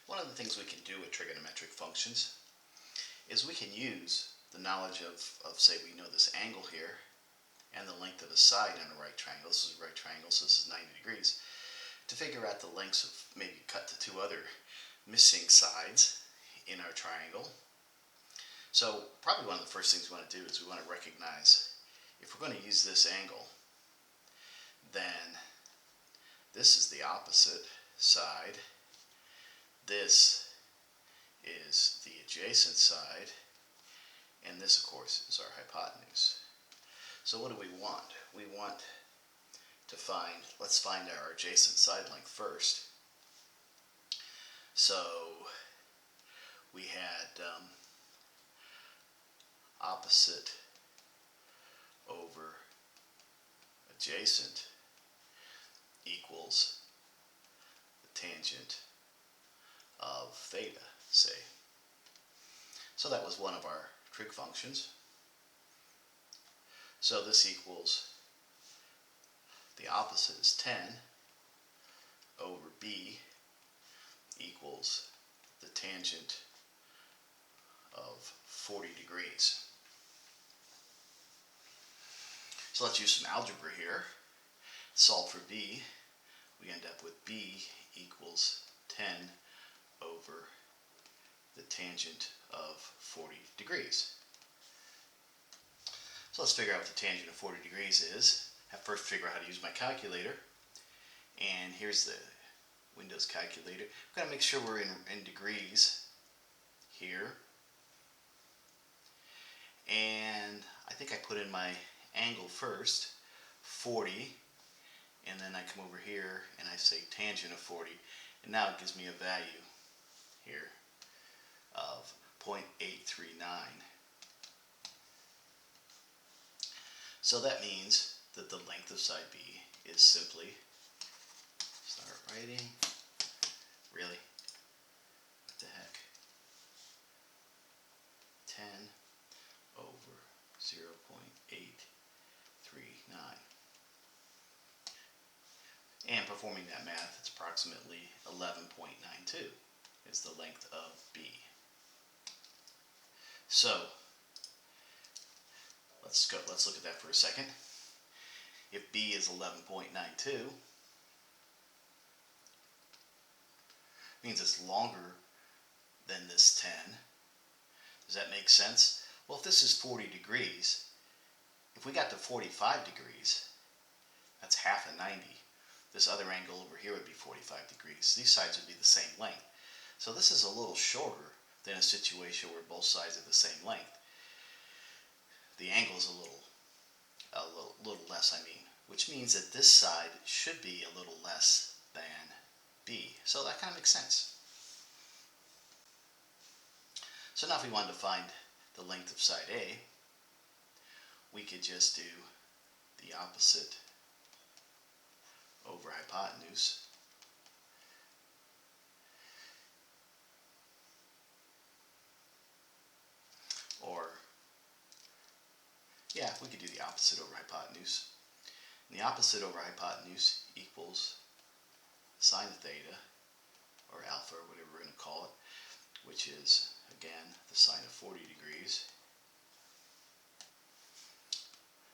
One of the things we can do with trigonometric functions is we can use the knowledge of say we know this angle here and the length of a side in a right triangle. This is a right triangle, so this is 90 degrees. To figure out the lengths of maybe cut to two other missing sides in our triangle. So probably one of the first things we want to do is we want to recognize if we're going to use this angle, then this is the opposite side. This is the adjacent side, and this, of course, is our hypotenuse. So what do we want? We want to find, let's find our adjacent side length first. So we had opposite over adjacent equals the tangent of theta, say. So that was one of our trig functions. So this equals, the opposite is 10 over b equals the tangent of 40 degrees. So let's use some algebra here. Solve for b. We end up with b equals 10 over the tangent of 40 degrees. So let's figure out what the tangent of 40 degrees is. I have to first figure out how to use my calculator. And here's the Windows calculator. We've got to make sure we're in degrees here. And I think I put in my angle first, 40, and then I come over here and I say tangent of 40, and now it gives me a value here of 0.839. So that means that the length of side B is simply, start writing, really, what the heck, 10 over 0.839. And performing that math, it's approximately 11.92 is the length of B. So let's look at that for a second. If B is 11.92, means it's longer than this 10. Does that make sense? Well, if this is 40 degrees, if we got to 45 degrees, that's half a 90. This other angle over here would be 45 degrees. These sides would be the same length. So this is a little shorter than a situation where both sides are the same length. The angle is a little less, which means that this side should be a little less than B. So that kind of makes sense. So now if we wanted to find the length of side A, we could just do the opposite over hypotenuse. Or, yeah, we could do the opposite over hypotenuse. And the opposite over hypotenuse equals sine of theta, or alpha, or whatever we're going to call it, which is, again, the sine of 40 degrees.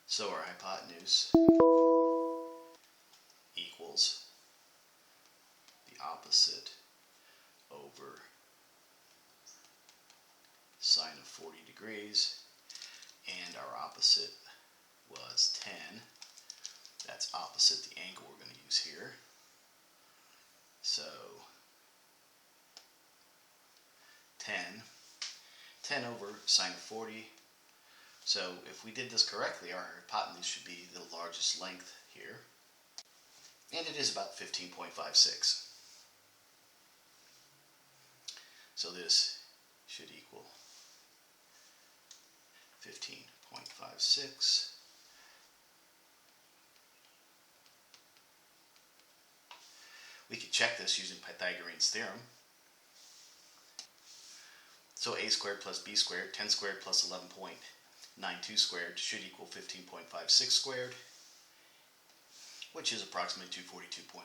So our hypotenuse equals the opposite over sine of 40 degrees, and our opposite was 10. That's opposite the angle we're going to use here. So 10 over sine of 40. So if we did this correctly, our hypotenuse should be the largest length here. And it is about 15.56. So this should equal 15.56. We could check this using Pythagorean's theorem. So a squared plus b squared, 10 squared plus 11.92 squared should equal 15.56 squared, which is approximately 242.1,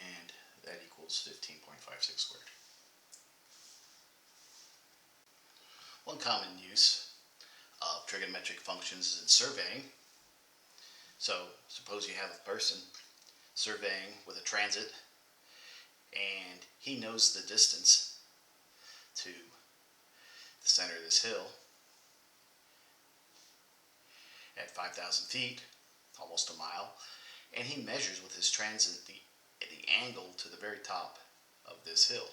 and that equals 15.56 squared. One common use of trigonometric functions is in surveying. So suppose you have a person surveying with a transit and he knows the distance to the center of this hill at 5,000 feet, almost a mile, and he measures with his transit the angle to the very top of this hill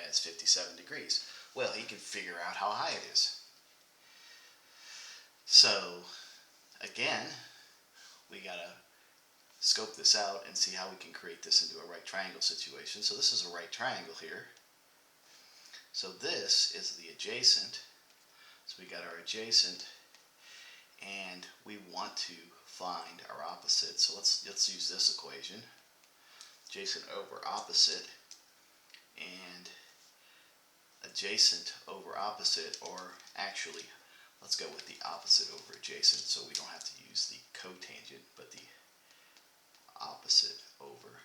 as 57 degrees. Well, he can figure out how high it is. So again, we gotta scope this out and see how we can create this into a right triangle situation. So this is a right triangle here. So this is the adjacent. So we got our adjacent, and we want to find our opposite. So let's use this equation. Adjacent over opposite, and adjacent over opposite, or actually let's go with the opposite over adjacent so we don't have to use the cotangent, but the opposite over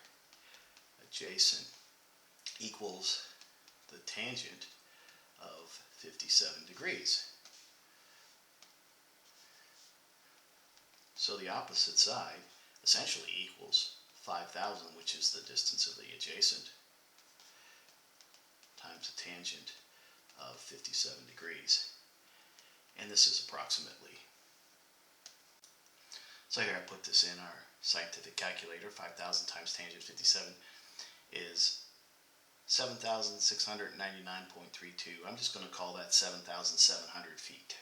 adjacent equals the tangent of 57 degrees. So the opposite side essentially equals 5,000, which is the distance of the adjacent, times the tangent of 57 degrees. And this is approximately. So here I put this in our scientific calculator. 5,000 times tangent 57 is 7,699.32. I'm just going to call that 7,700 feet.